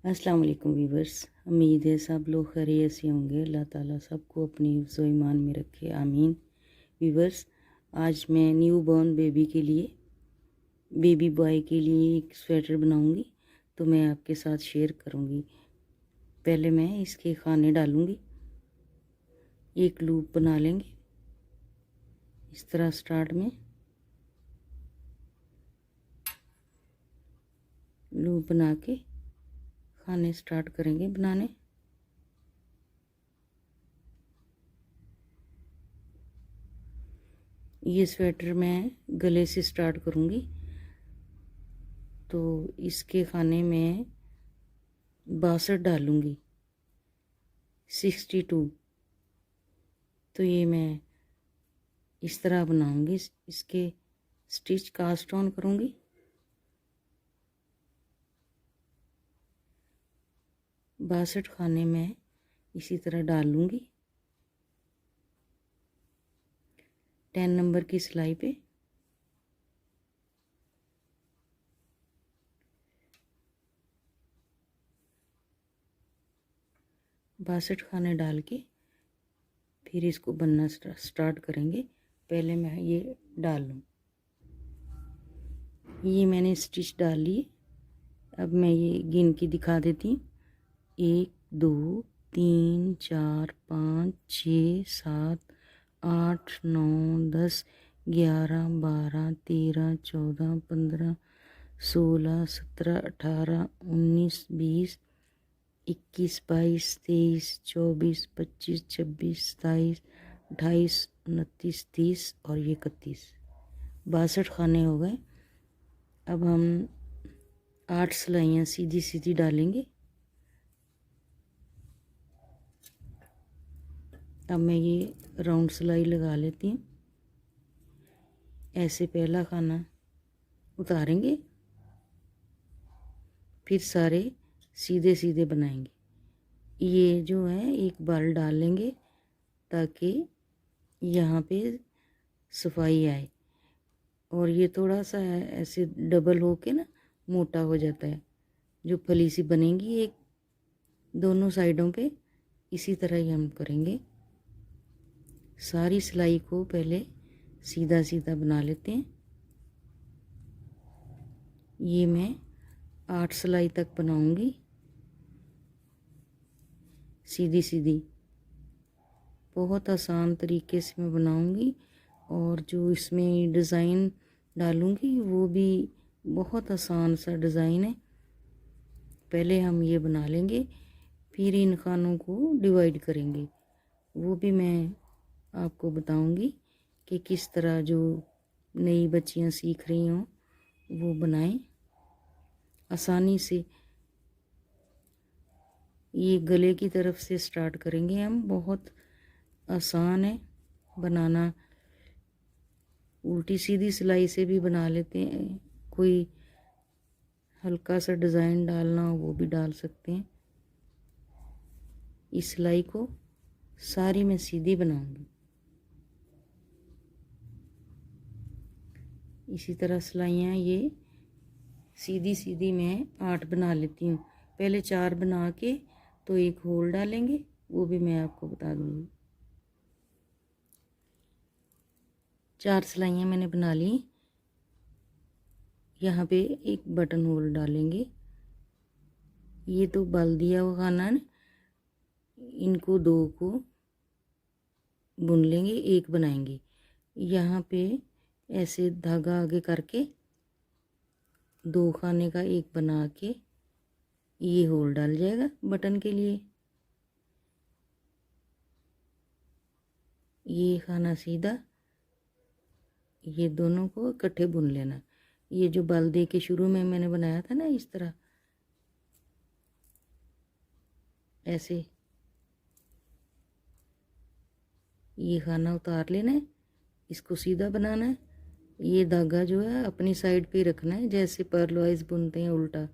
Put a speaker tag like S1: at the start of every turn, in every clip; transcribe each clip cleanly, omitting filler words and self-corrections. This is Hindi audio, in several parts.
S1: अस्सलाम वालेकुम वीवर्स। उम्मीद है सब लोग खैरियत से होंगे। अल्लाह ताला सबको अपनी हिफ्ज़ व ईमान में रखे, आमीन। वीवर्स, आज मैं न्यू बॉर्न बेबी बॉय के लिए एक स्वेटर बनाऊंगी, तो मैं आपके साथ शेयर करूंगी। पहले मैं इसके खाने डालूंगी। एक लूप बना लेंगे इस तरह। स्टार्ट में लूप बना के खाने स्टार्ट करेंगे बनाने। ये स्वेटर मैं गले से स्टार्ट करूंगी, तो इसके खाने में 62 डालूंगी, 62। तो ये मैं इस तरह बनाऊंगी। इसके स्टिच कास्ट ऑन करूंगी। बासठ खाने में इसी तरह डालूंगी। 10 नंबर की सिलाई पे बासठ खाने डाल के फिर इसको बनना स्टार्ट करेंगे। पहले मैं ये डाल लूँ। ये मैंने स्टिच डाल ली। अब मैं ये गिन के दिखा देती हूँ। 1 2 3 4 5 6 7 8 9 10 11 12 13 14 15 16 17 18 19 20 21 22 23 24 25 26 27 28 29 30 और ये 31। 62 खाने हो गए। अब हम 8 सिलाइयाँ सीधी सीधी डालेंगे। अब मैं ये राउंड सिलाई लगा लेती हूँ। ऐसे पहला खाना उतारेंगे, फिर सारे सीधे सीधे बनाएंगे। ये जो है एक बाल डाल लेंगे ताकि यहाँ पे सफाई आए। और ये थोड़ा सा ऐसे डबल हो के ना मोटा हो जाता है। जो फली सी बनेगी एक दोनों साइडों पे, इसी तरह ही हम करेंगे। सारी सिलाई को पहले सीधा सीधा बना लेते हैं। ये मैं 8 सिलाई तक बनाऊंगी सीधी सीधी। बहुत आसान तरीके से मैं बनाऊंगी, और जो इसमें डिज़ाइन डालूंगी वो भी बहुत आसान सा डिज़ाइन है। पहले हम ये बना लेंगे, फिर इन खानों को डिवाइड करेंगे। वो भी मैं आपको बताऊंगी कि किस तरह जो नई बच्चियां सीख रही हों वो बनाएं आसानी से। ये गले की तरफ से स्टार्ट करेंगे हम। बहुत आसान है बनाना। उल्टी सीधी सिलाई से भी बना लेते हैं। कोई हल्का सा डिज़ाइन डालना हो वो भी डाल सकते हैं। इस सिलाई को सारी मैं सीधी बनाऊंगी। इसी तरह सिलाइयाँ ये सीधी सीधी मैं 8 बना लेती हूँ। पहले 4 बना के तो एक होल डालेंगे, वो भी मैं आपको बता दूँगी। 4 सिलाइयाँ मैंने बना ली। यहाँ पे एक बटन होल डालेंगे। ये तो बल दिया हुआ खाना है, इनको 2 को बुन लेंगे, एक बनाएंगे। यहाँ पे ऐसे धागा आगे करके 2 खाने का एक बना के ये होल डाल जाएगा बटन के लिए। ये खाना सीधा, ये दोनों को इकट्ठे बुन लेना। ये जो बल दे के शुरू में मैंने बनाया था ना, इस तरह ऐसे ये खाना उतार लेना है, इसको सीधा बनाना है। ये धागा जो है अपनी साइड पे रखना है, जैसे पर्ल वाइज बुनते हैं उल्टा।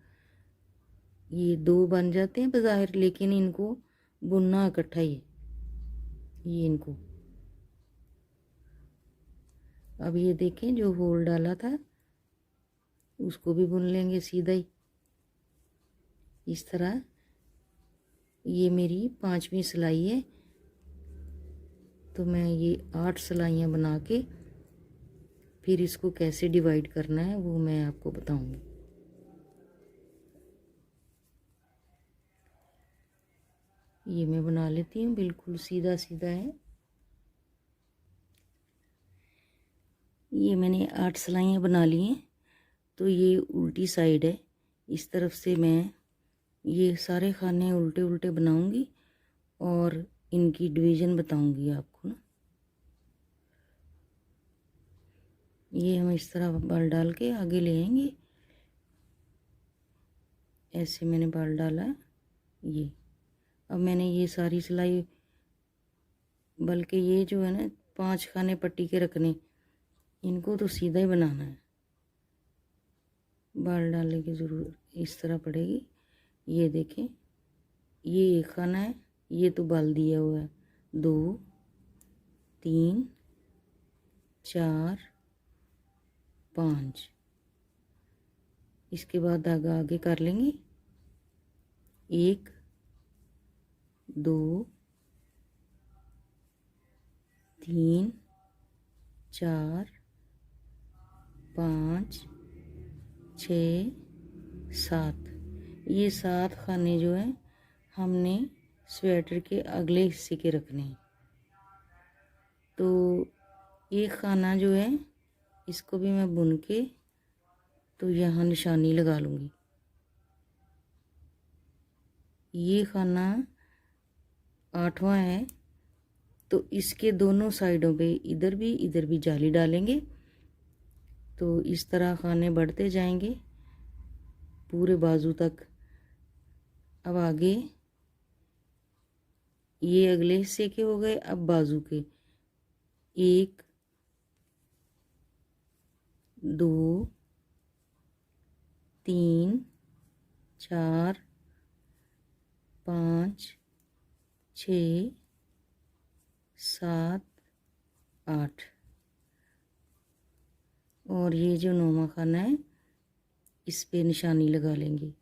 S1: ये 2 बन जाते हैं बज़ाहिर, लेकिन इनको बुनना इकट्ठा ही है। ये इनको अब ये देखें जो होल डाला था उसको भी बुन लेंगे सीधा ही। इस तरह ये मेरी 5वीं सिलाई है, तो मैं ये 8 सिलाइयाँ बना के फिर इसको कैसे डिवाइड करना है वो मैं आपको बताऊंगी। ये मैं बना लेती हूँ, बिल्कुल सीधा सीधा है। ये मैंने 8 सिलाइयाँ बना ली हैं। तो ये उल्टी साइड है, इस तरफ से मैं ये सारे खाने उल्टे उल्टे बनाऊंगी और इनकी डिवीज़न बताऊंगी आपको ना। ये हम इस तरह बाल डाल के आगे ले आएंगे। ऐसे मैंने बाल डाला है। ये अब मैंने ये सारी सिलाई, बल्कि ये जो है ना 5 खाने पट्टी के रखने, इनको तो सीधा ही बनाना है, बाल डालने की ज़रूरत इस तरह पड़ेगी। ये देखें, ये एक खाना है, ये तो बाल दिया हुआ है, 2 3 4 5। इसके बाद धागा आगे कर लेंगे, 1 2 3 4 5 6 7। ये 7 खाने जो हैं हमने स्वेटर के अगले हिस्से के रखने हैं। तो एक खाना जो है इसको भी मैं बुन के तो यहाँ निशानी लगा लूँगी। ये खाना 8वां है, तो इसके दोनों साइडों पे इधर भी जाली डालेंगे। तो इस तरह खाने बढ़ते जाएंगे पूरे बाजू तक। अब आगे ये अगले हिस्से के हो गए, अब बाजू के 1 2 3 4 5 6 7 8। और ये जो 9वां खाना है इस पे निशानी लगा लेंगे।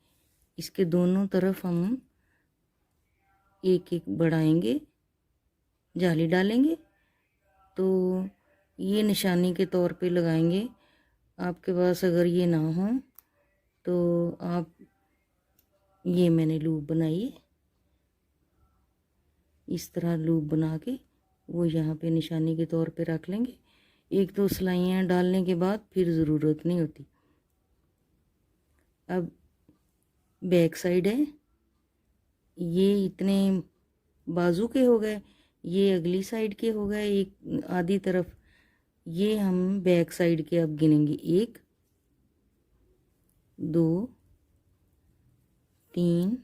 S1: इसके दोनों तरफ हम एक एक बढ़ाएंगे, जाली डालेंगे। तो ये निशानी के तौर पे लगाएंगे। आपके पास अगर ये ना हो तो आप, ये मैंने लूप बनाई है, इस तरह लूप बना के वो यहाँ पे निशानी के तौर पे रख लेंगे। 1-2 सिलाइयाँ डालने के बाद फिर ज़रूरत नहीं होती। अब बैक साइड है, ये इतने बाजू के हो गए, ये अगली साइड के हो गए एक आधी तरफ। ये हम बैक साइड के अब गिनेंगे, 1 2 3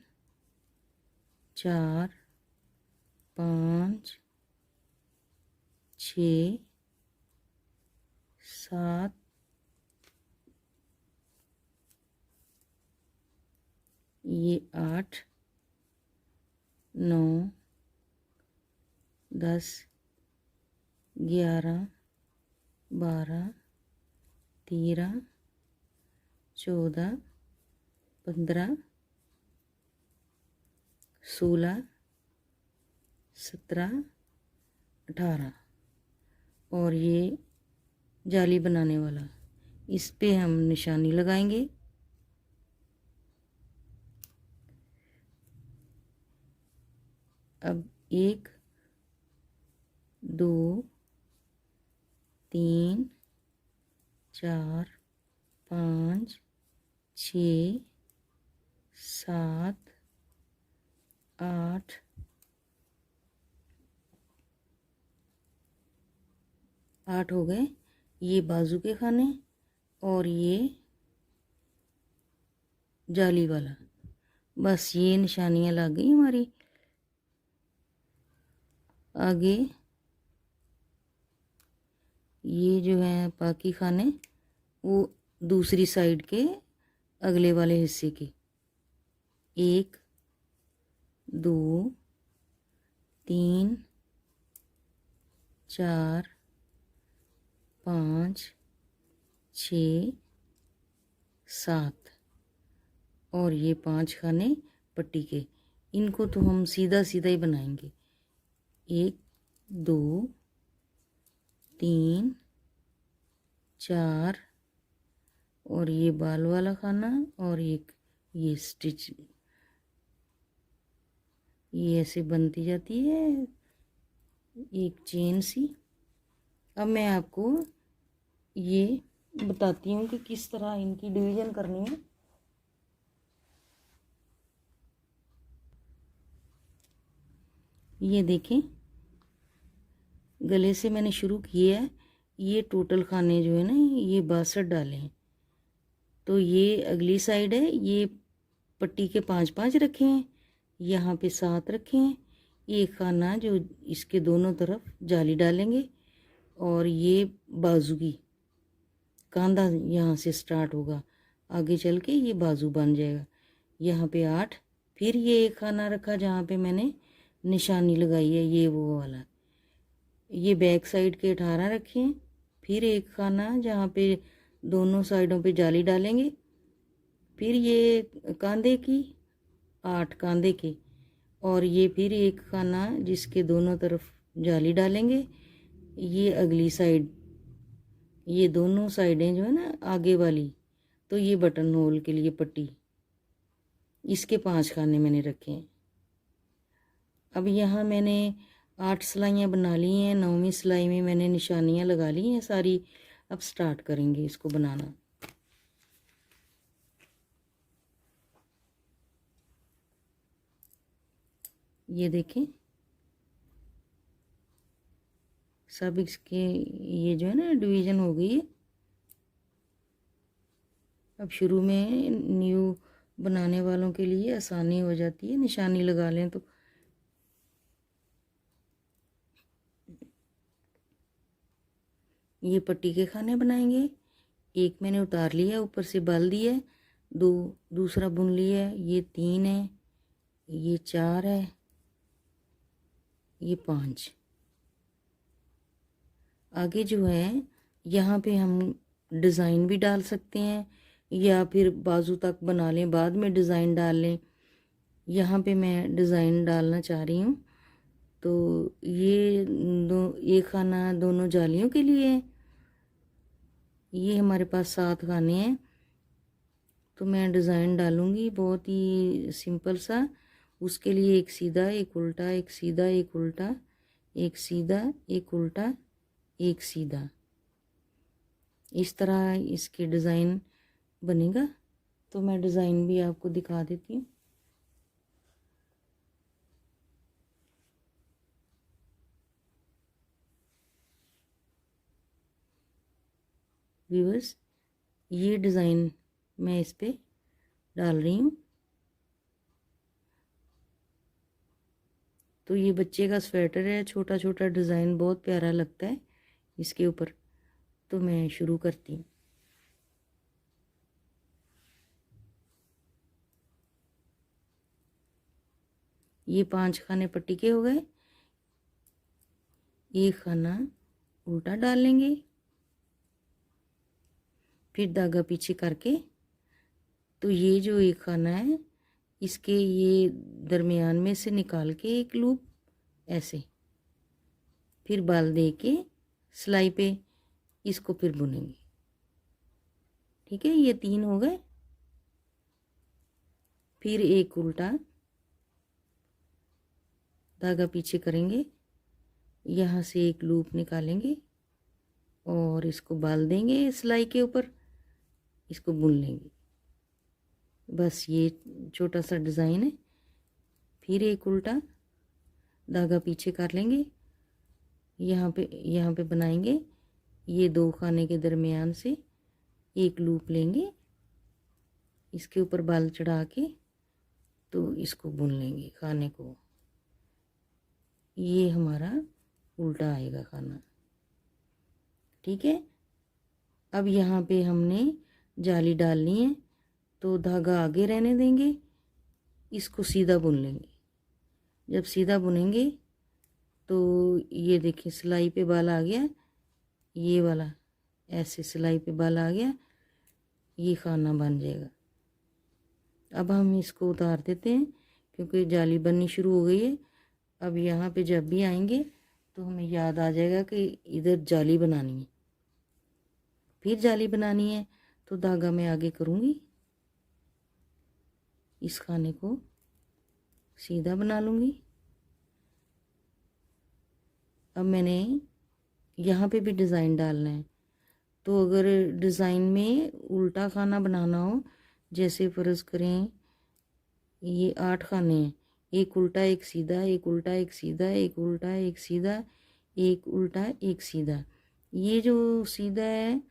S1: 4 5 6 7 ये 8 9 10 11 12 13 14 15 16 17 18। और ये जाली बनाने वाला, इस पे हम निशानी लगाएंगे। अब 1 2 3 4 5 6 7 8 8 हो गए। ये बाजू के खाने और ये जाली वाला, बस ये निशानियाँ लग गई हमारी। आगे ये जो है बाकी खाने वो दूसरी साइड के अगले वाले हिस्से के, 1 2 3 4 5 6 7। और ये 5 खाने पट्टी के, इनको तो हम सीधा सीधा ही बनाएंगे। 1 2 3 4 और ये बाल वाला खाना और एक ये स्टिच, ये ऐसे बनती जाती है एक चेन सी। अब मैं आपको ये बताती हूँ कि किस तरह इनकी डिवीज़न करनी है। ये देखें, गले से मैंने शुरू किया है। ये टोटल खाने जो है ना, ये 62 डाले हैं। तो ये अगली साइड है, ये पट्टी के 5-5 रखे हैं, यहाँ पे 7 रखे हैं। एक खाना जो इसके दोनों तरफ जाली डालेंगे और ये बाजू की कांधा यहाँ से स्टार्ट होगा, आगे चल के ये बाजू बन जाएगा। यहाँ पे 8, फिर ये एक खाना रखा जहाँ पे मैंने निशानी लगाई है, ये वो वाला। ये बैक साइड के 18 रखे हैं, फिर एक खाना जहाँ पे दोनों साइडों पे जाली डालेंगे, फिर ये कांधे की 8 कांधे के, और ये फिर एक खाना जिसके दोनों तरफ जाली डालेंगे। ये अगली साइड, ये दोनों साइडें जो है ना आगे वाली, तो ये बटन होल के लिए पट्टी, इसके 5 खाने मैंने रखे हैं। अब यहाँ मैंने 8 सिलाइयाँ बना ली हैं, 9वीं सिलाई में मैंने निशानियाँ लगा ली हैं सारी। अब स्टार्ट करेंगे इसको बनाना। ये देखें, सब इसके ये जो है ना डिवीज़न हो गई है। अब शुरू में न्यू बनाने वालों के लिए आसानी हो जाती है, निशानी लगा लें तो। ये पट्टी के खाने बनाएंगे। एक मैंने उतार लिया, ऊपर से बाल दिया है, 2 दूसरा बुन लिया है, ये 3 है, ये 4 है, ये 5। आगे जो है यहाँ पे हम डिज़ाइन भी डाल सकते हैं या फिर बाजू तक बना लें, बाद में डिज़ाइन डाल लें। यहाँ पे मैं डिज़ाइन डालना चाह रही हूँ। तो ये खाना दोनों जालियों के लिए है। ये हमारे पास 7 खाने हैं, तो मैं डिज़ाइन डालूँगी बहुत ही सिंपल सा। उसके लिए एक सीधा, एक उल्टा, एक सीधा, एक उल्टा, एक सीधा, एक उल्टा, एक सीधा, इस तरह इसके डिज़ाइन बनेगा। तो मैं डिज़ाइन भी आपको दिखा देती हूँ। व्यूअर्स, ये डिज़ाइन मैं इस पे डाल रही हूँ। तो ये बच्चे का स्वेटर है, छोटा छोटा डिज़ाइन बहुत प्यारा लगता है इसके ऊपर। तो मैं शुरू करती हूँ। ये 5 खाने पट्टी के हो गए। एक खाना उल्टा डाल लेंगे, फिर धागा पीछे करके, तो ये जो एक खाना है इसके ये दरमियान में से निकाल के एक लूप ऐसे, फिर बाल दे के सिलाई पे इसको फिर बुनेंगे। ठीक है, ये 3 हो गए। फिर एक उल्टा धागा पीछे करेंगे, यहाँ से एक लूप निकालेंगे और इसको बाल देंगे सिलाई के ऊपर, इसको बुन लेंगे। बस ये छोटा सा डिज़ाइन है। फिर एक उल्टा धागा पीछे कर लेंगे, यहाँ पे बनाएंगे। ये 2 खाने के दरमियान से एक लूप लेंगे, इसके ऊपर बाल चढ़ा के तो इसको बुन लेंगे खाने को। ये हमारा उल्टा आएगा खाना। ठीक है, अब यहाँ पे हमने जाली डालनी है, तो धागा आगे रहने देंगे, इसको सीधा बुन लेंगे। जब सीधा बुनेंगे तो ये देखिए सिलाई पे बाल आ गया, ये वाला ऐसे सिलाई पे बाल आ गया, ये खाना बन जाएगा। अब हम इसको उतार देते हैं। क्योंकि जाली बननी शुरू हो गई है। अब यहाँ पे जब भी आएंगे तो हमें याद आ जाएगा कि इधर जाली बनानी है। फिर जाली बनानी है तो धागा मैं आगे करूँगी, इस खाने को सीधा बना लूँगी। अब मैंने यहाँ पे भी डिज़ाइन डालना है, तो अगर डिज़ाइन में उल्टा खाना बनाना हो, जैसे फ़र्ज़ करें ये 8 खाने हैं, एक उल्टा एक सीधा, एक उल्टा एक सीधा, एक उल्टा एक सीधा, एक उल्टा एक सीधा। ये जो सीधा है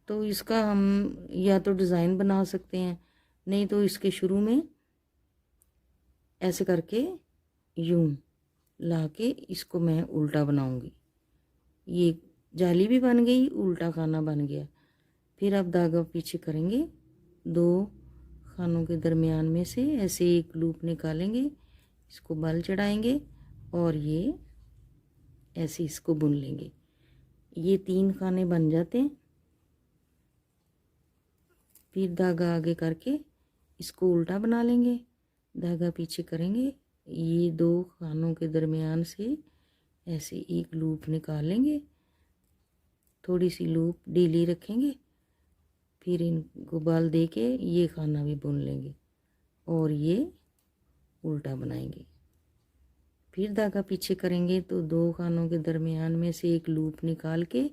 S1: तो इसका हम या तो डिज़ाइन बना सकते हैं, नहीं तो इसके शुरू में ऐसे करके यूं ला के इसको मैं उल्टा बनाऊंगी। ये जाली भी बन गई, उल्टा खाना बन गया। फिर अब धागा पीछे करेंगे, 2 खानों के दरमियान में से ऐसे एक लूप निकालेंगे, इसको बल चढ़ाएंगे और ये ऐसे इसको बुन लेंगे। ये 3 खाने बन जाते हैं। फिर धागा आगे करके इसको उल्टा बना लेंगे, धागा पीछे करेंगे, ये 2 खानों के दरमियान से ऐसे एक लूप निकालेंगे, थोड़ी सी लूप ढीली रखेंगे, फिर इनको बाल दे के ये खाना भी बुन लेंगे और ये उल्टा बनाएंगे। फिर धागा पीछे करेंगे तो 2 खानों के दरमियान में से एक लूप निकाल के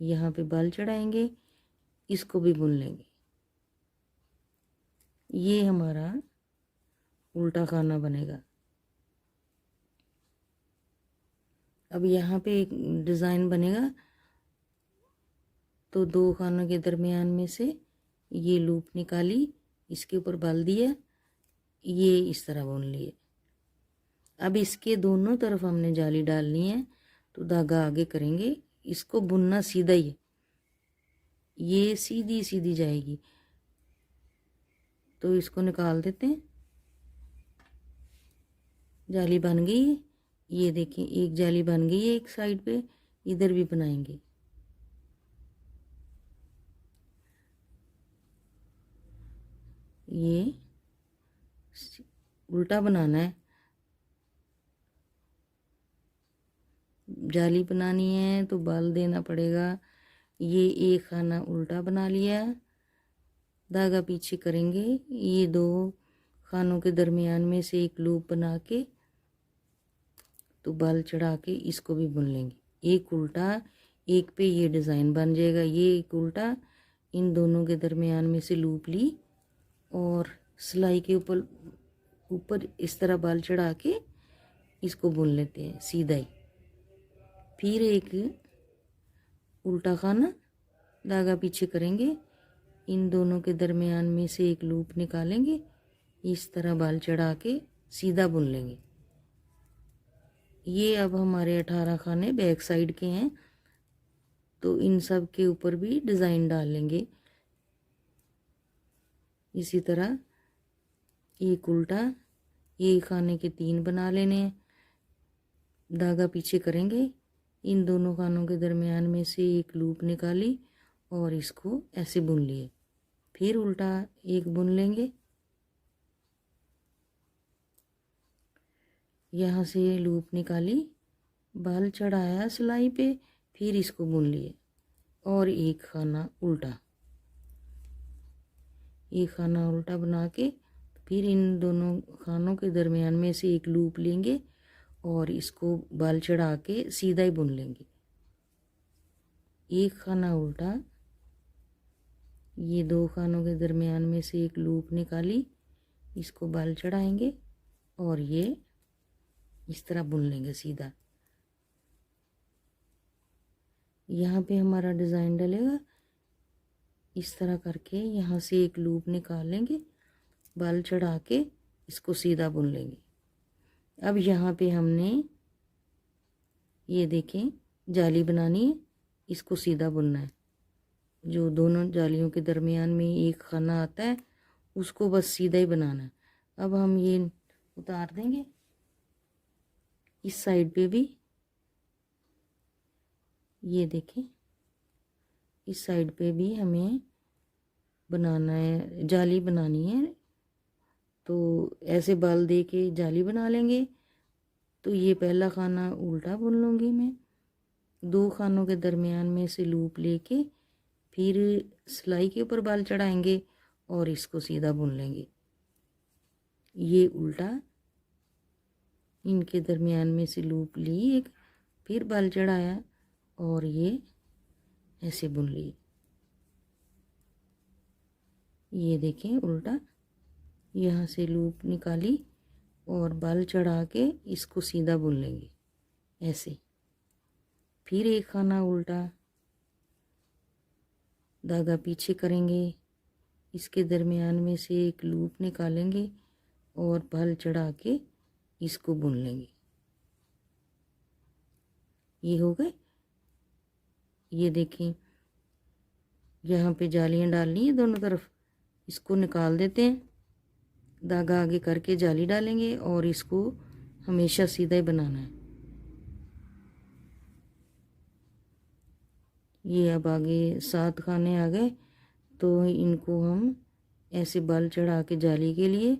S1: यहाँ पे बाल चढ़ाएंगे, इसको भी बुन लेंगे। ये हमारा उल्टा खाना बनेगा। अब यहाँ पे एक डिज़ाइन बनेगा, तो 2 खानों के दरमियान में से ये लूप निकाली, इसके ऊपर बाल दिया, ये इस तरह बुन लिए। अब इसके दोनों तरफ हमने जाली डालनी है, तो धागा आगे करेंगे, इसको बुनना सीधा ही है, ये सीधी सीधी जाएगी, तो इसको निकाल देते हैं। जाली बन गई है, ये देखिए एक जाली बन गई है एक साइड पे, इधर भी बनाएंगे। ये उल्टा बनाना है, जाली बनानी है तो बाल देना पड़ेगा। ये एक खाना उल्टा बना लिया, धागा पीछे करेंगे, ये 2 खानों के दरमियान में से एक लूप बना के तो बाल चढ़ा के इसको भी बुन लेंगे। एक उल्टा, एक पे ये डिज़ाइन बन जाएगा, ये एक उल्टा, इन दोनों के दरमियान में से लूप ली और सिलाई के ऊपर इस तरह बाल चढ़ा के इसको बुन लेते हैं सीधा ही। फिर एक उल्टा खाना, धागा पीछे करेंगे, इन दोनों के दरमियान में से एक लूप निकालेंगे, इस तरह बाल चढ़ा के सीधा बुन लेंगे। ये अब हमारे 18 खाने बैक साइड के हैं, तो इन सब के ऊपर भी डिज़ाइन डाल लेंगे। इसी तरह एक उल्टा, एक खाने के 3 बना लेने हैं, धागा पीछे करेंगे, इन दोनों खानों के दरमियान में से एक लूप निकाली और इसको ऐसे बुन लिए। फिर उल्टा एक बुन लेंगे, यहाँ से लूप निकाली, बाल चढ़ाया सिलाई पे, फिर इसको बुन लिए और एक खाना उल्टा, एक खाना उल्टा बना के फिर इन दोनों खानों के दरमियान में से एक लूप लेंगे और इसको बाल चढ़ा के सीधा ही बुन लेंगे। एक खाना उल्टा, ये 2 खानों के दरमियान में से एक लूप निकाली, इसको बाल चढ़ाएंगे और ये इस तरह बुन लेंगे सीधा। यहाँ पे हमारा डिज़ाइन डलेगा, इस तरह करके यहाँ से एक लूप निकाल लेंगे, बाल चढ़ा के इसको सीधा बुन लेंगे। अब यहाँ पे हमने ये देखें जाली बनानी है, इसको सीधा बुनना है। जो दोनों जालियों के दरमियान में एक खाना आता है उसको बस सीधा ही बनाना है। अब हम ये उतार देंगे, इस साइड पे भी ये देखें, इस साइड पे भी हमें बनाना है, जाली बनानी है तो ऐसे बाल दे के जाली बना लेंगे। तो ये पहला खाना उल्टा बुन लूँगी मैं, 2 खानों के दरमियान में से लूप लेके फिर सिलाई के ऊपर बाल चढ़ाएंगे और इसको सीधा बुन लेंगे। ये उल्टा, इनके दरमियान में से लूप ली एक, फिर बाल चढ़ाया और ये ऐसे बुन ली। ये देखें उल्टा, यहाँ से लूप निकाली और बाल चढ़ा के इसको सीधा बुन लेंगे ऐसे। फिर एक खाना उल्टा, धागा पीछे करेंगे, इसके दरमियान में से एक लूप निकालेंगे और बाल चढ़ा के इसको बुन लेंगे। ये हो गए। ये देखें, यहाँ पे जालियाँ डालनी है दोनों तरफ, इसको निकाल देते हैं, धागा आगे करके जाली डालेंगे और इसको हमेशा सीधा ही बनाना है। ये अब आगे 7 खाने आ गए, तो इनको हम ऐसे बाल चढ़ा के जाली के लिए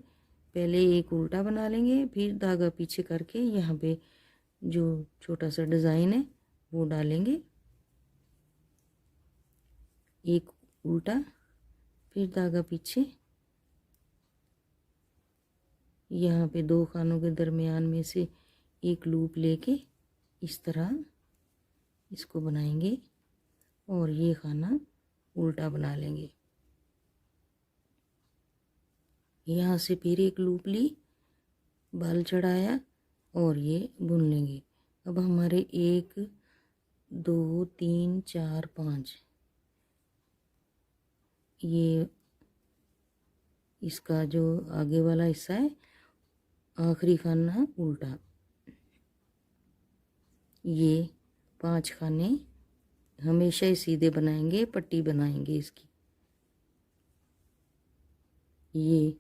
S1: पहले एक उल्टा बना लेंगे, फिर धागा पीछे करके यहाँ पे जो छोटा सा डिज़ाइन है वो डालेंगे। एक उल्टा, फिर धागा पीछे, यहाँ पे 2 खानों के दरमियान में से एक लूप लेके इस तरह इसको बनाएंगे और ये खाना उल्टा बना लेंगे। यहाँ से फिर एक लूप ली, बाल चढ़ाया और ये बुन लेंगे। अब हमारे 1 2 3 4 5, ये इसका जो आगे वाला हिस्सा है, आखिरी खाना उल्टा। ये 5 खाने हमेशा ही सीधे बनाएंगे, पट्टी बनाएंगे इसकी। ये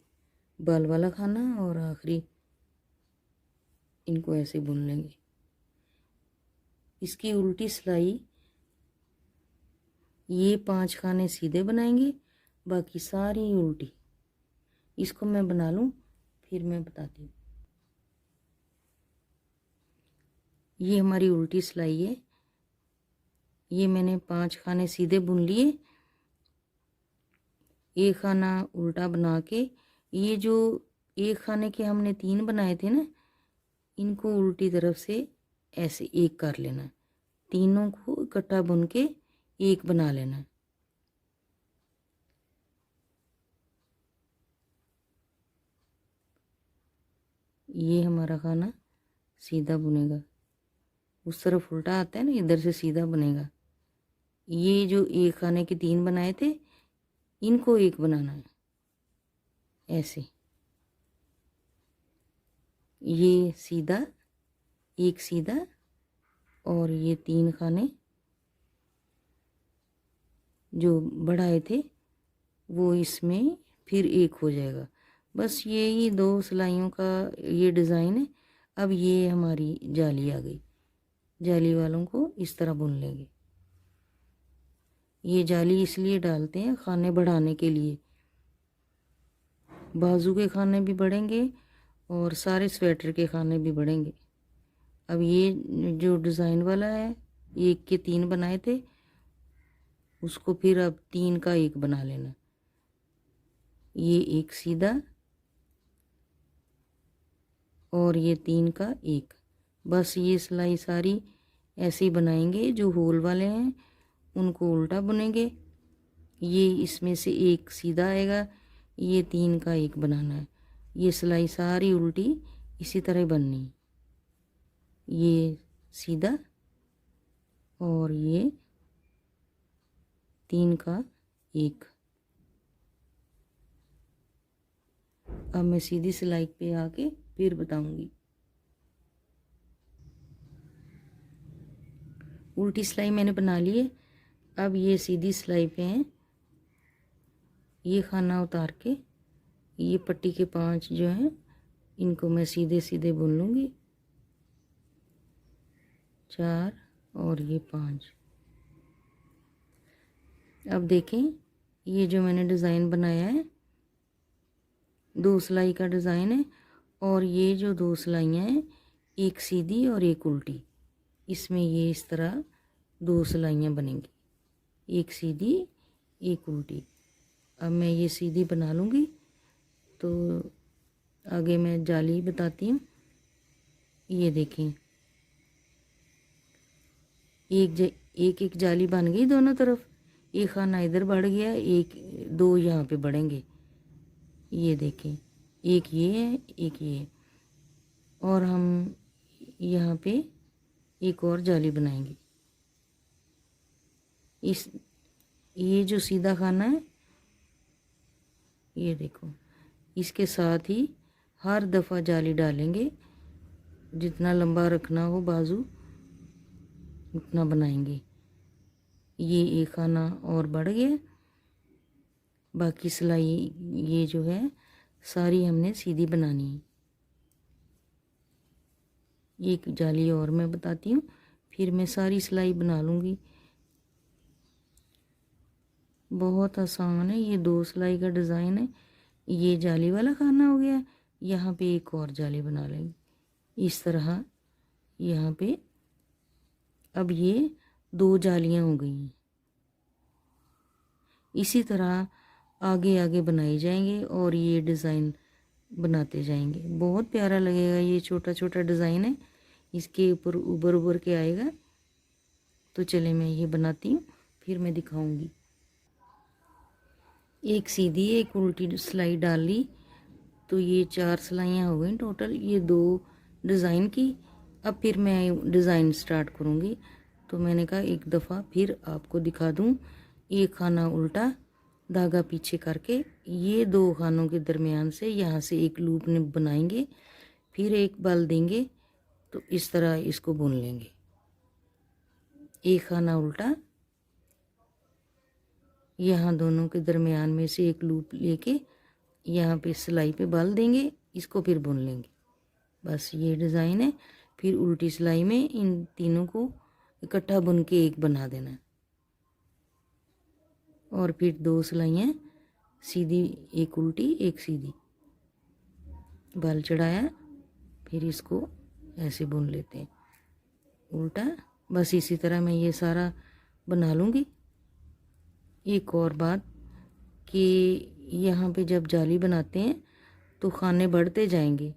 S1: बाल वाला खाना और आखिरी, इनको ऐसे बुन लेंगे। इसकी उल्टी सिलाई, ये 5 खाने सीधे बनाएंगे, बाकी सारी उल्टी। इसको मैं बना लूँ फिर मैं बताती हूँ। ये हमारी उल्टी सिलाई है। ये मैंने 5 खाने सीधे बुन लिए, एक खाना उल्टा बना के, ये जो एक खाने के हमने 3 बनाए थे ना, इनको उल्टी तरफ से ऐसे एक कर लेना, तीनों को इकट्ठा बुन के एक बना लेना। ये हमारा खाना सीधा बुनेगा, उस तरफ उल्टा आता है ना, इधर से सीधा बनेगा। ये जो एक खाने के 3 बनाए थे, इनको एक बनाना है ऐसे। ये सीधा, एक सीधा, और ये 3 खाने जो बढ़ाए थे वो इसमें फिर एक हो जाएगा। बस यही 2 सिलाइयों का ये डिज़ाइन है। अब ये हमारी जाली आ गई, जाली वालों को इस तरह बुन लेंगे। ये जाली इसलिए डालते हैं खाने बढ़ाने के लिए, बाजू के खाने भी बढ़ेंगे और सारे स्वेटर के खाने भी बढ़ेंगे। अब ये जो डिज़ाइन वाला है, 1 के 3 बनाए थे, उसको फिर अब 3 का 1 बना लेना। ये एक सीधा और ये 3 का 1। बस ये सिलाई सारी ऐसे ही बनाएंगे। जो होल वाले हैं उनको उल्टा बुनेंगे, ये इसमें से एक सीधा आएगा, ये 3 का 1 बनाना है। ये सिलाई सारी उल्टी इसी तरह बननी है। ये सीधा और ये 3 का 1। अब मैं सीधी सिलाई पे आके फिर बताऊंगी। उल्टी सिलाई मैंने बना ली है। अब ये सीधी सिलाई पे हैं, ये खाना उतार के ये पट्टी के 5 जो हैं इनको मैं सीधे सीधे बुन लूँगी, 4 और ये 5। अब देखें, ये जो मैंने डिज़ाइन बनाया है 2 सिलाई का डिज़ाइन है। और ये जो 2 सिलाइयाँ हैं, एक सीधी और एक उल्टी, इसमें ये इस तरह 2 सिलाइयाँ बनेंगी, एक सीधी एक उल्टी। अब मैं ये सीधी बना लूँगी तो आगे मैं जाली बताती हूँ। ये देखें, एक एक जाली बन गई दोनों तरफ, एक खाना इधर बढ़ गया, एक 2 यहाँ पे बढ़ेंगे। ये देखें, एक ये है एक ये है। और हम यहाँ पे एक और जाली बनाएंगे। ये जो सीधा खाना है, ये देखो, इसके साथ ही हर दफ़ा जाली डालेंगे, जितना लंबा रखना हो बाजू उतना बनाएंगे। ये एक खाना और बढ़ गया, बाकी सिलाई ये जो है सारी हमने सीधी बनानी है। एक जाली और मैं बताती हूँ, फिर मैं सारी सिलाई बना लूँगी। बहुत आसान है, ये 2 सिलाई का डिज़ाइन है। ये जाली वाला खाना हो गया, यहाँ पे एक और जाली बना लेंगे इस तरह यहाँ पे। अब ये 2 जालियाँ हो गई हैं। इसी तरह आगे आगे बनाई जाएंगे और ये डिज़ाइन बनाते जाएंगे। बहुत प्यारा लगेगा, ये छोटा छोटा डिज़ाइन है, इसके ऊपर उभर उभर के आएगा। तो चले मैं ये बनाती हूँ, फिर मैं दिखाऊंगी। एक सीधी एक उल्टी सिलाई डाल ली, तो ये 4 सिलाइयाँ हो गई टोटल, ये 2 डिज़ाइन की। अब फिर मैं डिज़ाइन स्टार्ट करूँगी। तो मैंने कहा एक दफ़ा फिर आपको दिखा दूँ। एक खाना उल्टा धागा पीछे करके ये 2 खानों के दरमियान से यहाँ से एक लूप ने बनाएंगे, फिर एक बल देंगे, तो इस तरह इसको बुन लेंगे। एक खाना उल्टा, यहाँ दोनों के दरमियान में से एक लूप लेके यहाँ पे सिलाई पे बल देंगे, इसको फिर बुन लेंगे। बस ये डिज़ाइन है। फिर उल्टी सिलाई में इन तीनों को इकट्ठा बुन के एक बना देना है। और फिर 2 सिलाइयाँ सीधी, एक उल्टी एक सीधी, बल चढ़ाया, फिर इसको ऐसे बुन लेते हैं उल्टा। बस इसी तरह मैं ये सारा बना लूँगी। एक और बात कि यहाँ पे जब जाली बनाते हैं तो खाने बढ़ते जाएंगे,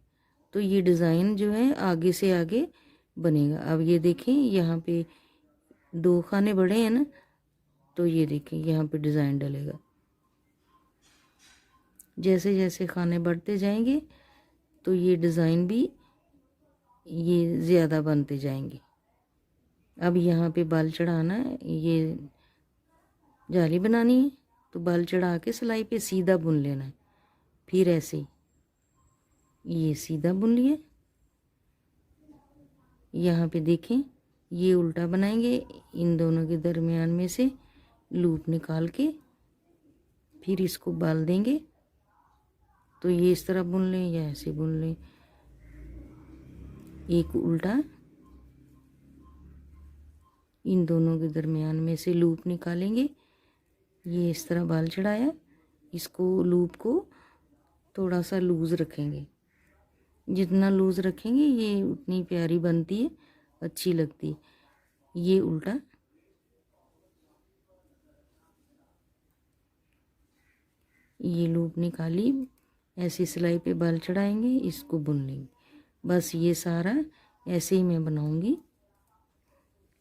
S1: तो ये डिज़ाइन जो है आगे से आगे बनेगा। अब ये देखें, यहाँ पे 2 खाने बढ़े हैं ना, तो ये देखें यहाँ पे डिज़ाइन डलेगा। जैसे जैसे खाने बढ़ते जाएंगे तो ये डिज़ाइन भी ये ज़्यादा बनते जाएंगे। अब यहाँ पे बाल चढ़ाना है, ये जाली बनानी है, तो बाल चढ़ा के सिलाई पे सीधा बुन लेना है। फिर ऐसे ही ये सीधा बुन लिए। यहाँ पे देखें, ये उल्टा बनाएंगे, इन दोनों के दरमियान में से लूप निकाल के फिर इसको बाल देंगे। तो ये इस तरह बुन लें या ऐसे बुन लें। एक उल्टा, इन दोनों के दरमियान में से लूप निकालेंगे, ये इस तरह बाल चढ़ाया, इसको लूप को थोड़ा सा लूज़ रखेंगे। जितना लूज़ रखेंगे ये उतनी प्यारी बनती है, अच्छी लगती। ये उल्टा, ये लूप निकाली, ऐसी सिलाई पे बाल चढ़ाएंगे, इसको बुन लेंगे। बस ये सारा ऐसे ही मैं बनाऊंगी।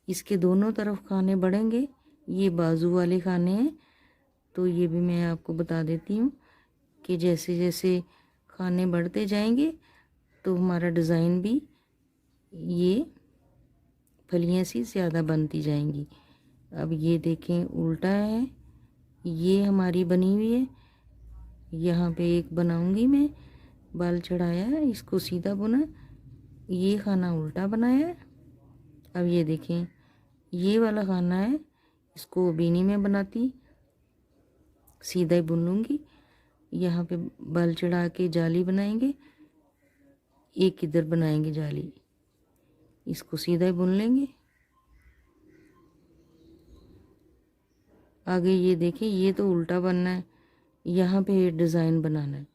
S1: इसके दोनों तरफ खाने बढ़ेंगे, ये बाजू वाले खाने हैं। तो ये भी मैं आपको बता देती हूँ कि जैसे जैसे खाने बढ़ते जाएंगे तो हमारा डिज़ाइन भी ये फलियाँ सी ज़्यादा बनती जाएंगी। अब ये देखें उल्टा है, ये हमारी बनी हुई है। यहाँ पे एक बनाऊंगी मैं, बाल चढ़ाया, इसको सीधा बुना, ये खाना उल्टा बनाया। अब ये देखें, ये वाला खाना है, इसको बीनी में बनाती, सीधा ही बुन लूँगी। यहाँ पे बाल चढ़ा के जाली बनाएंगे, एक इधर बनाएंगे जाली, इसको सीधा ही बुन लेंगे। आगे ये देखिए, ये तो उल्टा बनना है, यहाँ पे डिज़ाइन बनाना है।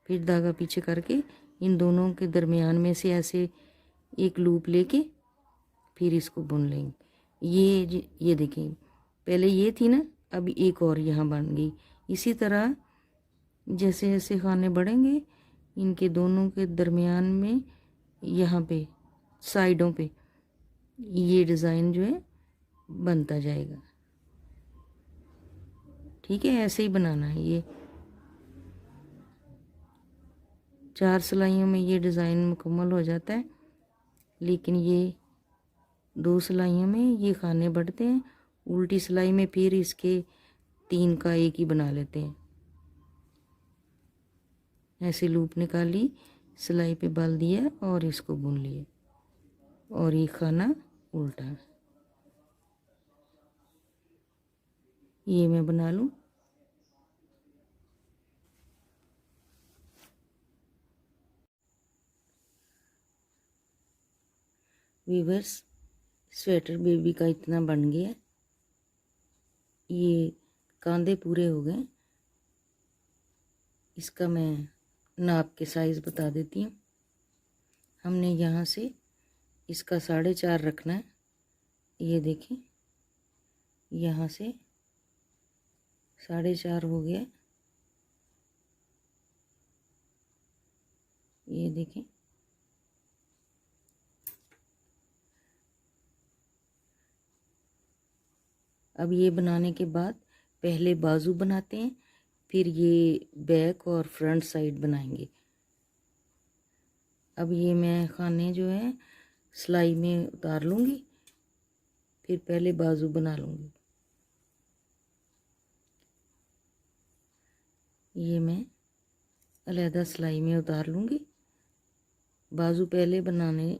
S1: फिर धागा पीछे करके इन दोनों के दरमियान में से ऐसे एक लूप लेके फिर इसको बुन लेंगे। ये देखें, पहले ये थी ना, अब एक और यहाँ बन गई। इसी तरह जैसे जैसे खाने बढ़ेंगे इनके दोनों के दरमियान में यहाँ पे साइडों पे ये डिज़ाइन जो है बनता जाएगा। ठीक है, ऐसे ही बनाना है। ये 4 सिलाइयों में ये डिज़ाइन मुकम्मल हो जाता है, लेकिन ये 2 सिलाइयों में ये खाने बढ़ते हैं। उल्टी सिलाई में फिर इसके 3 का एक ही बना लेते हैं। ऐसे लूप निकाली, सिलाई पे बल दिया और इसको बुन लिए, और ये खाना उल्टा। ये मैं बना लूँ। वीवर्स, स्वेटर बेबी का इतना बन गया। ये कांधे पूरे हो गए। इसका मैं नाप के साइज़ बता देती हूँ। हमने यहाँ से इसका 4.5 रखना है। ये देखें, यहाँ से 4.5 हो गया। ये देखें, अब ये बनाने के बाद पहले बाजू बनाते हैं, फिर ये बैक और फ्रंट साइड बनाएंगे। अब ये मैं खाने जो है सिलाई में उतार लूँगी, फिर पहले बाजू बना लूँगी। ये मैं अलहदा सिलाई में उतार लूँगी। बाजू पहले बनाने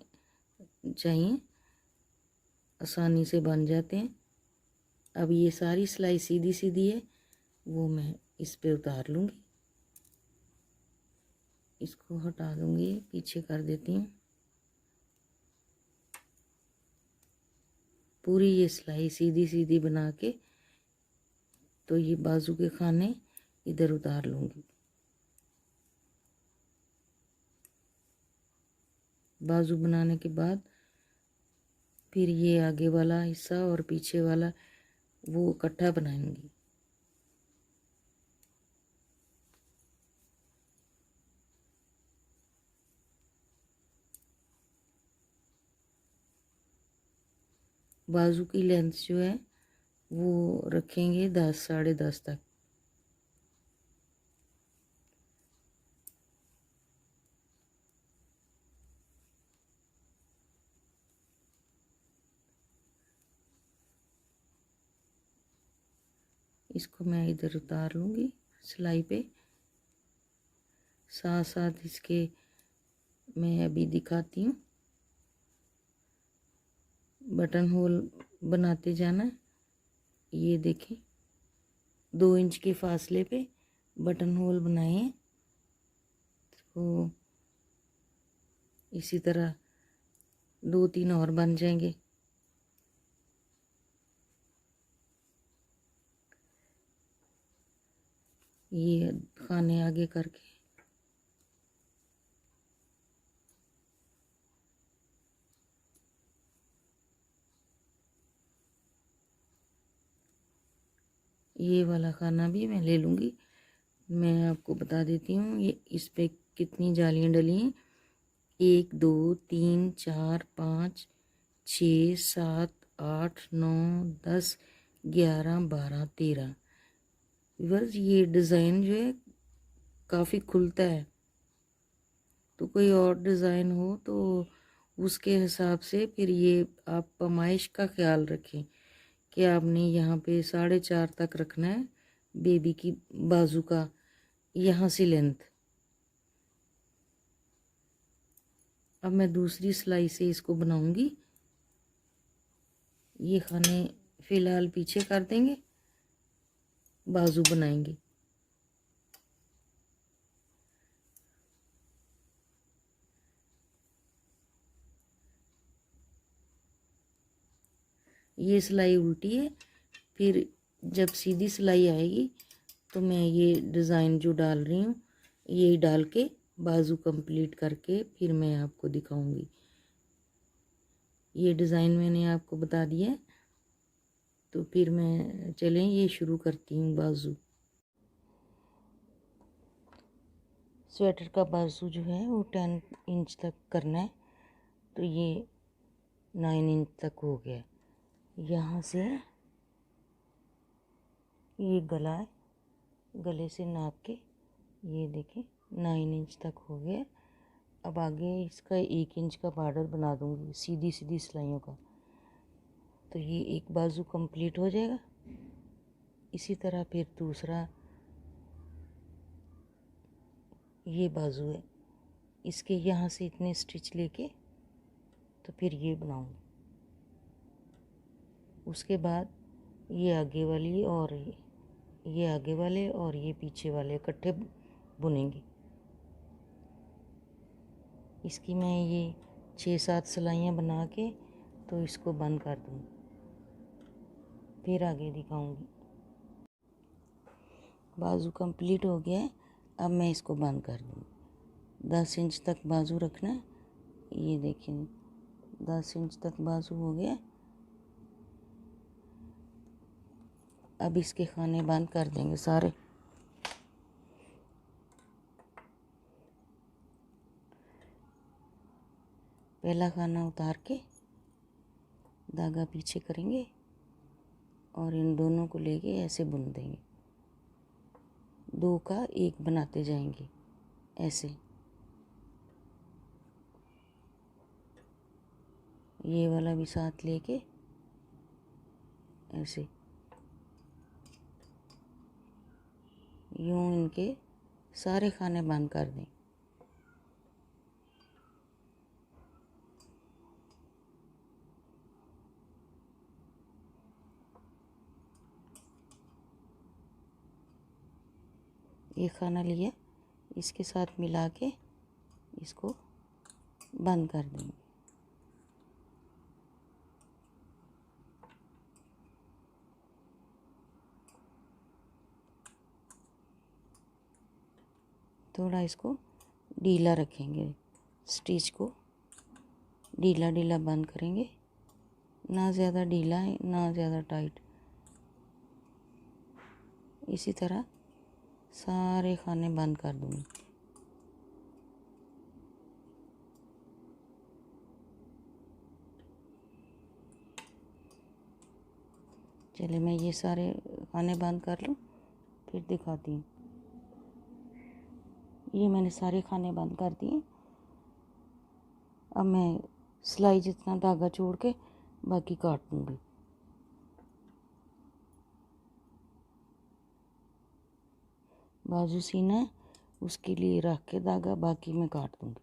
S1: चाहिए, आसानी से बन जाते हैं। अब ये सारी सिलाई सीधी सीधी है, वो मैं इस पे उतार लूँगी। इसको हटा दूँगी, पीछे कर देती हूँ। पूरी ये सिलाई सीधी सीधी बना के तो ये बाजू के खाने इधर उतार लूँगी। बाजू बनाने के बाद फिर ये आगे वाला हिस्सा और पीछे वाला वो इकट्ठा बनाएंगे। बाजू की लेंथ जो है वो रखेंगे 10 साढ़े 10 तक। इसको मैं इधर उतार लूँगी सिलाई पे। साथ साथ इसके मैं अभी दिखाती हूँ, बटन होल बनाते जाना है। ये देखें, 2 इंच के फासले पे बटन होल बनाए हैं। तो इसी तरह 2-3 और बन जाएंगे। ये खाने आगे करके ये वाला खाना भी मैं ले लूँगी। मैं आपको बता देती हूँ ये इस पे कितनी जालियाँ डली हैं। 1 2 3 4 5 6 7 8 9 10 11 12 13। बस ये डिज़ाइन जो है काफ़ी खुलता है, तो कोई और डिज़ाइन हो तो उसके हिसाब से फिर ये आप पैमाइश का ख्याल रखें कि आपने यहाँ पे 4.5 तक रखना है बेबी की बाजू का, यहाँ से लेंथ। अब मैं दूसरी सिलाई से इसको बनाऊंगी। ये खाने फ़िलहाल पीछे कर देंगे, बाजू बनाएंगे। ये सिलाई उल्टी है, फिर जब सीधी सिलाई आएगी तो मैं ये डिज़ाइन जो डाल रही हूँ यही डाल के बाजू कंप्लीट करके फिर मैं आपको दिखाऊंगी। ये डिज़ाइन मैंने आपको बता दिया है, तो फिर मैं चलें ये शुरू करती हूँ बाजू। स्वेटर का बाजू जो है वो 10 इंच तक करना है, तो ये 9 इंच तक हो गया। यहाँ से ये गला है, गले से नाप के ये देखें 9 इंच तक हो गया। अब आगे इसका 1 इंच का बॉर्डर बना दूंगी सीधी सीधी सिलाइयों का, तो ये एक बाजू कंप्लीट हो जाएगा। इसी तरह फिर दूसरा ये बाजू है, इसके यहाँ से इतने स्टिच लेके तो फिर ये बनाऊंगी। उसके बाद ये आगे वाली और ये आगे वाले और ये पीछे वाले इकट्ठे बुनेंगे। इसकी मैं ये 6-7 सिलाइयाँ बना के तो इसको बंद कर दूँगी, फिर आगे दिखाऊंगी। बाजू कंप्लीट हो गया है, अब मैं इसको बंद कर दूँगी। 10 इंच तक बाजू रखना है, ये देखिए 10 इंच तक बाजू हो गया। अब इसके खाने बंद कर देंगे सारे। पहला खाना उतार के धागा पीछे करेंगे और इन दोनों को लेके ऐसे बुन देंगे। 2 का 1 बनाते जाएंगे ऐसे। ये वाला भी साथ लेके ऐसे यूं इनके सारे खाने बंद कर दें। ये खाना लिया, इसके साथ मिला के इसको बंद कर देंगे। थोड़ा इसको ढीला रखेंगे, स्टिच को ढीला ढीला बंद करेंगे, ना ज़्यादा ढीला है ना ज़्यादा टाइट। इसी तरह सारे खाने बंद कर दूँगी। चलिए मैं ये सारे खाने बंद कर लूँ फिर दिखाती हूँ। ये मैंने सारे खाने बंद कर दिए। अब मैं सिलाई जितना धागा छोड़ के बाकी काट दूँगी। बाजू सीना है, उसके लिए रख के धागा बाकी मैं काट दूँगी।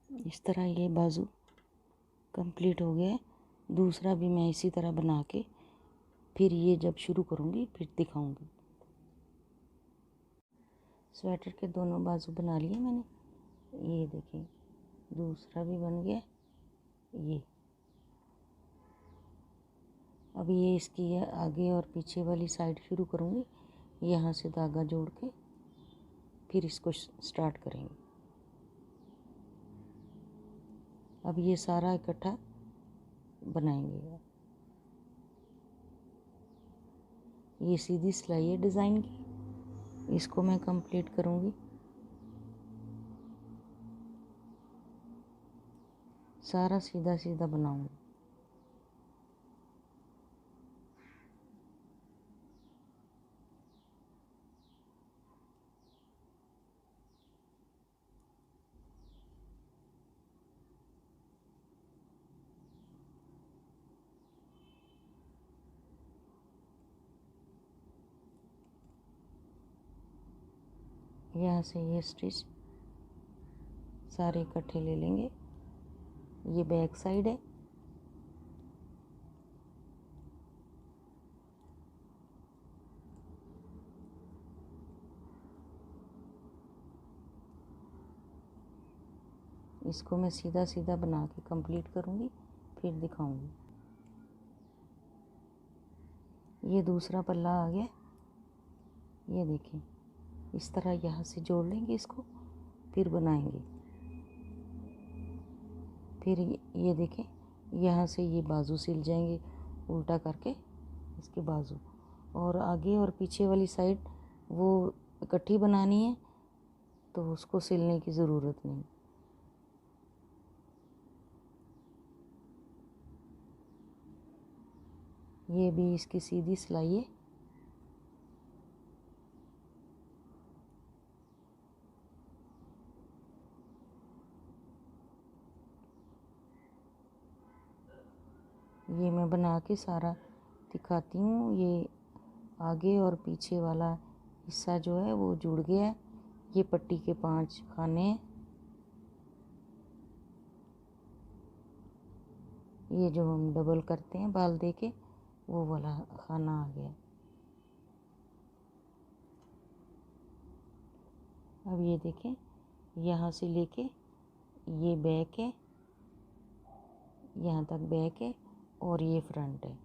S1: इस तरह ये बाजू कंप्लीट हो गया है। दूसरा भी मैं इसी तरह बना के फिर ये जब शुरू करूँगी फिर दिखाऊँगी। स्वेटर के दोनों बाजू बना लिए मैंने, ये देखिए दूसरा भी बन गया ये। अब ये इसकी आगे और पीछे वाली साइड शुरू करूँगी, यहाँ से धागा जोड़ के फिर इसको स्टार्ट करेंगे। अब ये सारा इकट्ठा बनाएंगे। ये सीधी सिलाई है डिज़ाइन की, इसको मैं कंप्लीट करूँगी। सारा सीधा सीधा बनाऊँगी। यहाँ से ये स्टिच सारे इकट्ठे ले लेंगे। ये बैक साइड है, इसको मैं सीधा सीधा बना के कंप्लीट करूँगी फिर दिखाऊँगी। ये दूसरा पल्ला आ गया। ये देखिए इस तरह यहाँ से जोड़ लेंगे इसको, फिर बनाएंगे। फिर ये देखें यहाँ से ये बाजू सिल जाएंगे उल्टा करके इसके बाजू, और आगे और पीछे वाली साइड वो इकट्ठी बनानी है, तो उसको सिलने की ज़रूरत नहीं। ये भी इसकी सीधी सिलाई है। ये मैं बना के सारा दिखाती हूँ। ये आगे और पीछे वाला हिस्सा जो है वो जुड़ गया है। ये पट्टी के 5 खाने हैं। ये जो हम डबल करते हैं बाल दे के, वो वाला खाना आ गया। अब ये देखें यहाँ से लेके ये बैक है, यहाँ तक बैक है और ये फ्रंट है।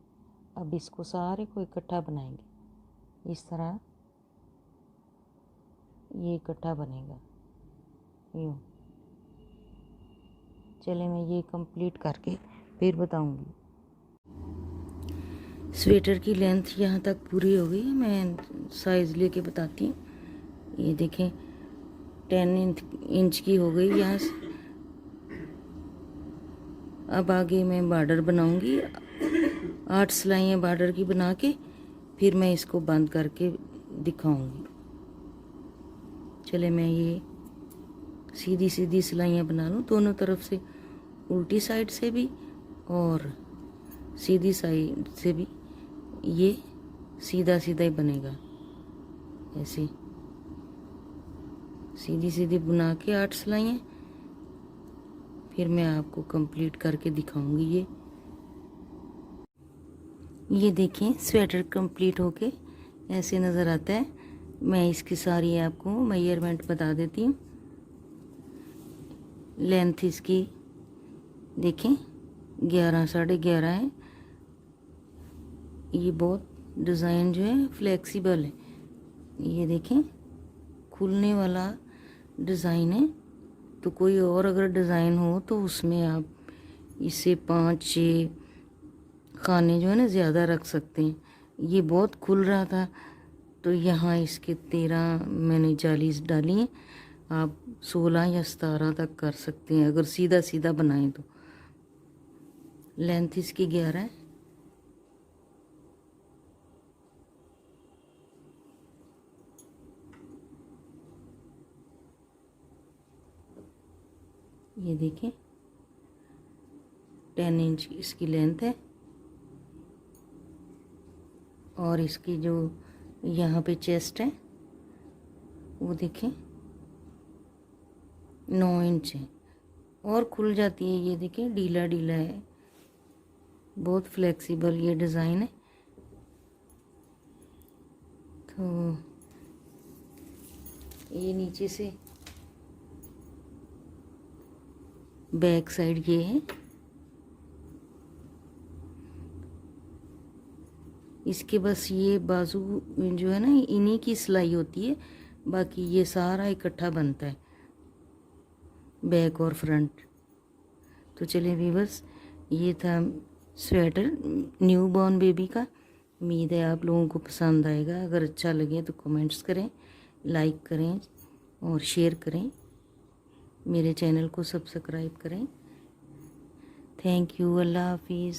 S1: अब इसको सारे को इकट्ठा बनाएंगे इस तरह, ये इकट्ठा बनेगा यूँ। चले मैं ये कंप्लीट करके फिर बताऊंगी। स्वेटर की लेंथ यहाँ तक पूरी हो गई। मैं साइज़ लेके बताती हूँ। ये देखें 10 इंच की हो गई यहाँ से। अब आगे मैं बॉर्डर बनाऊंगी। 8 सिलाइयाँ बॉर्डर की बना के फिर मैं इसको बंद करके दिखाऊंगी। चले मैं ये सीधी सीधी सिलाइयाँ बना लूँ दोनों तरफ से, उल्टी साइड से भी और सीधी साइड से भी। ये सीधा सीधा ही बनेगा, ऐसे सीधी सीधी बना के 8 सिलाइयाँ फिर मैं आपको कंप्लीट करके दिखाऊंगी। ये देखें स्वेटर कंप्लीट होके ऐसे नज़र आता है। मैं इसकी सारी आपको मेजरमेंट बता देती हूँ। लेंथ इसकी देखें 11 साढ़े 11 है। ये बहुत डिज़ाइन जो है फ्लेक्सिबल है। ये देखें खुलने वाला डिज़ाइन है, तो कोई और अगर डिज़ाइन हो तो उसमें आप इसे 5-6 खाने जो है ना ज़्यादा रख सकते हैं। ये बहुत खुल रहा था तो यहाँ इसके 13 मैंने 40 डाली हैं। आप 16 या 17 तक कर सकते हैं अगर सीधा सीधा बनाएं तो। लेंथ इसकी 11 है। ये देखें 10 इंच इसकी लेंथ है, और इसकी जो यहाँ पे चेस्ट है वो देखें 9 इंच है, और खुल जाती है। ये देखें ढीला ढीला है, बहुत फ्लेक्सिबल ये डिज़ाइन है। तो ये नीचे से बैक साइड ये है। इसके बस ये बाजू जो है ना इन्हीं की सिलाई होती है, बाकी ये सारा इकट्ठा बनता है बैक और फ्रंट। तो चलिए व्यूअर्स, ये था स्वेटर न्यू बॉर्न बेबी का। उम्मीद है आप लोगों को पसंद आएगा। अगर अच्छा लगे तो कमेंट्स करें, लाइक करें और शेयर करें। मेरे चैनल को सब्सक्राइब करें। Thank you. अल्लाह हाफिज़।